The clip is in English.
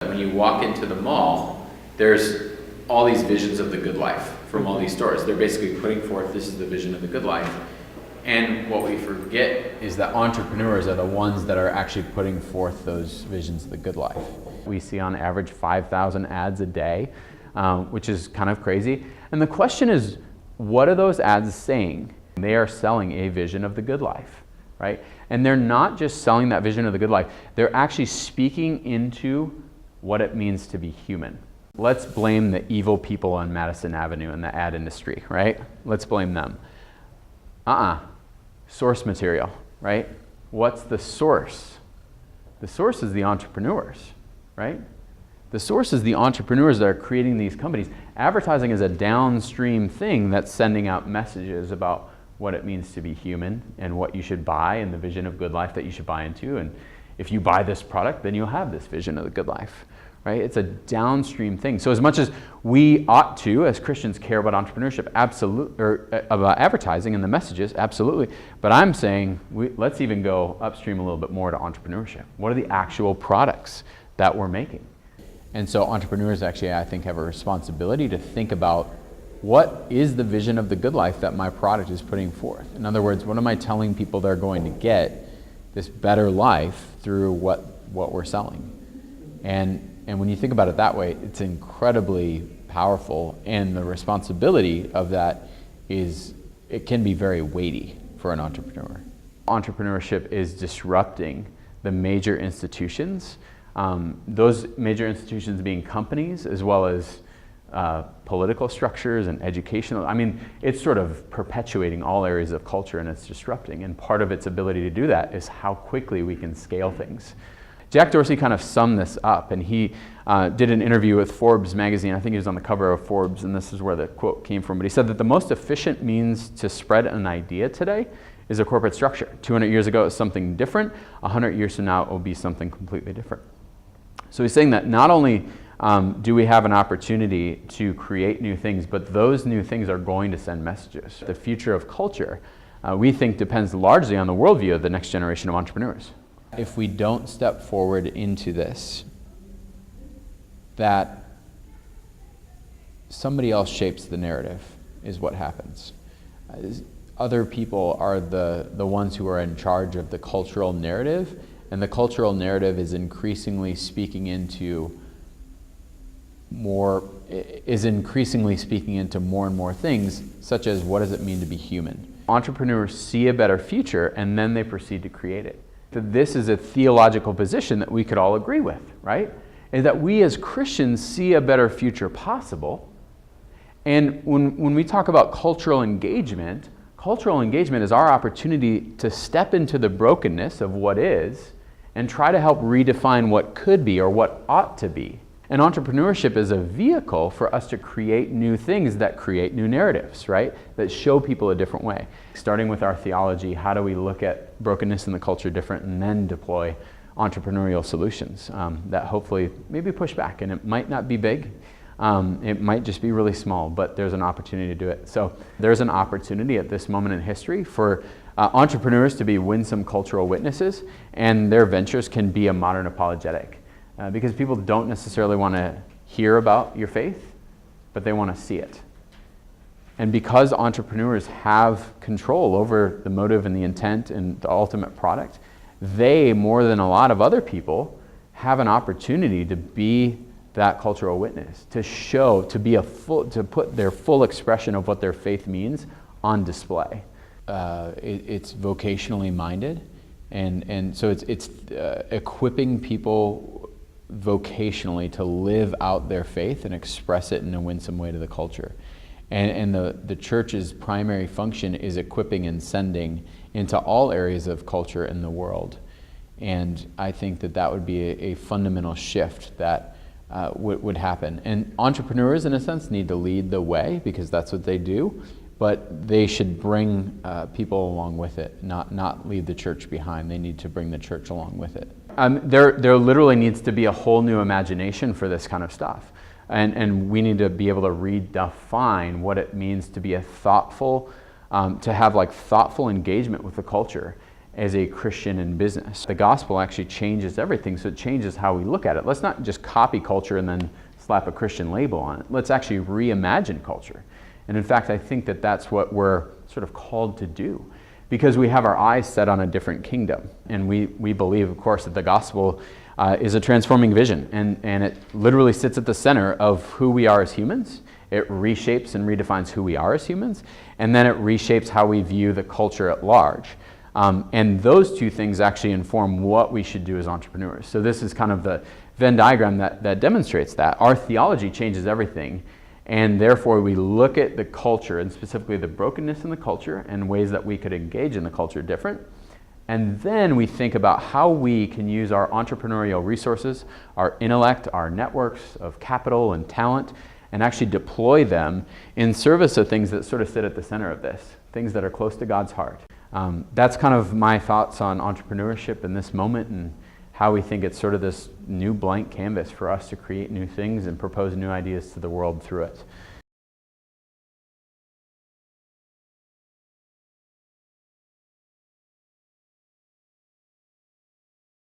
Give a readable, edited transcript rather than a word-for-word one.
When you walk into the mall, there's all these visions of the good life from all these stores. They're basically putting forth, this is the vision of the good life. And what we forget is that entrepreneurs are the ones that are actually putting forth those visions of the good life. We see on average 5,000 ads a day, which is kind of crazy. And the question is, what are those ads saying? They are selling a vision of the good life, right? And they're not just selling that vision of the good life, they're actually speaking into what it means to be human. Let's blame the evil people on Madison Avenue in the ad industry, right? Let's blame them. Source material, right? What's the source? The source is the entrepreneurs, right? The source is the entrepreneurs that are creating these companies. Advertising is a downstream thing that's sending out messages about what it means to be human and what you should buy and the vision of good life that you should buy into. And if you buy this product, then you'll have this vision of the good life, right? It's a downstream thing. So as much as we ought to, as Christians, care about entrepreneurship, about advertising and the messages, absolutely. But I'm saying let's even go upstream a little bit more to entrepreneurship. What are the actual products that we're making? And so entrepreneurs actually, I think, have a responsibility to think about what is the vision of the good life that my product is putting forth? In other words, what am I telling people they're going to get this better life through what we're selling? And when you think about it that way, it's incredibly powerful, and the responsibility of that it can be very weighty for an entrepreneur. Entrepreneurship is disrupting the major institutions, those major institutions being companies as well as political structures and educational. I mean, it's sort of perpetuating all areas of culture, and it's disrupting. And part of its ability to do that is how quickly we can scale things. Jack Dorsey kind of summed this up, and he did an interview with Forbes magazine. I think he was on the cover of Forbes, and this is where the quote came from. But he said that the most efficient means to spread an idea today is a corporate structure. 200 years ago, it was something different. 100 years from now, it will be something completely different. So he's saying that not only do we have an opportunity to create new things, but those new things are going to send messages. The future of culture, we think, depends largely on the worldview of the next generation of entrepreneurs. If we don't step forward into this, that somebody else shapes the narrative is what happens. Other people are the ones who are in charge of the cultural narrative, and the cultural narrative is increasingly speaking into more and more things, such as what does it mean to be human? Entrepreneurs see a better future, and then they proceed to create it. This is a theological position that we could all agree with, right? Is that we as Christians see a better future possible. And when we talk about cultural engagement is our opportunity to step into the brokenness of what is and try to help redefine what could be or what ought to be. And entrepreneurship is a vehicle for us to create new things that create new narratives, right? That show people a different way. Starting with our theology, how do we look at brokenness in the culture different, and then deploy entrepreneurial solutions that hopefully maybe push back. And it might not be big, it might just be really small, but there's an opportunity to do it. So there's an opportunity at this moment in history for entrepreneurs to be winsome cultural witnesses, and their ventures can be a modern apologetic. Because people don't necessarily want to hear about your faith, but they want to see it. And because entrepreneurs have control over the motive and the intent and the ultimate product, they, more than a lot of other people, have an opportunity to be that cultural witness, to show, to put their full expression of what their faith means on display. It's vocationally minded, and so it's equipping people vocationally to live out their faith and express it in a winsome way to the culture. And the church's primary function is equipping and sending into all areas of culture in the world. And I think that would be a fundamental shift that would happen. And entrepreneurs, in a sense, need to lead the way because that's what they do, but they should bring people along with it, not leave the church behind. They need to bring the church along with it. There literally needs to be a whole new imagination for this kind of stuff. And we need to be able to redefine what it means to be a thoughtful, to have like thoughtful engagement with the culture. as a Christian in business. The gospel actually changes everything, so it changes how we look at it. Let's not just copy culture and then slap a Christian label on it. Let's actually reimagine culture. And in fact, I think that that's what we're sort of called to do, because we have our eyes set on a different kingdom. And we believe, of course, that the gospel is a transforming vision, and it literally sits at the center of who we are as humans. It reshapes and redefines who we are as humans, and then it reshapes how we view the culture at large. And those two things actually inform what we should do as entrepreneurs. So this is kind of the Venn diagram that demonstrates that. Our theology changes everything, and therefore we look at the culture, and specifically the brokenness in the culture, and ways that we could engage in the culture different. And then we think about how we can use our entrepreneurial resources, our intellect, our networks of capital and talent, and actually deploy them in service of things that sort of sit at the center of this, things that are close to God's heart. That's kind of my thoughts on entrepreneurship in this moment, and how we think it's sort of this new blank canvas for us to create new things and propose new ideas to the world through it.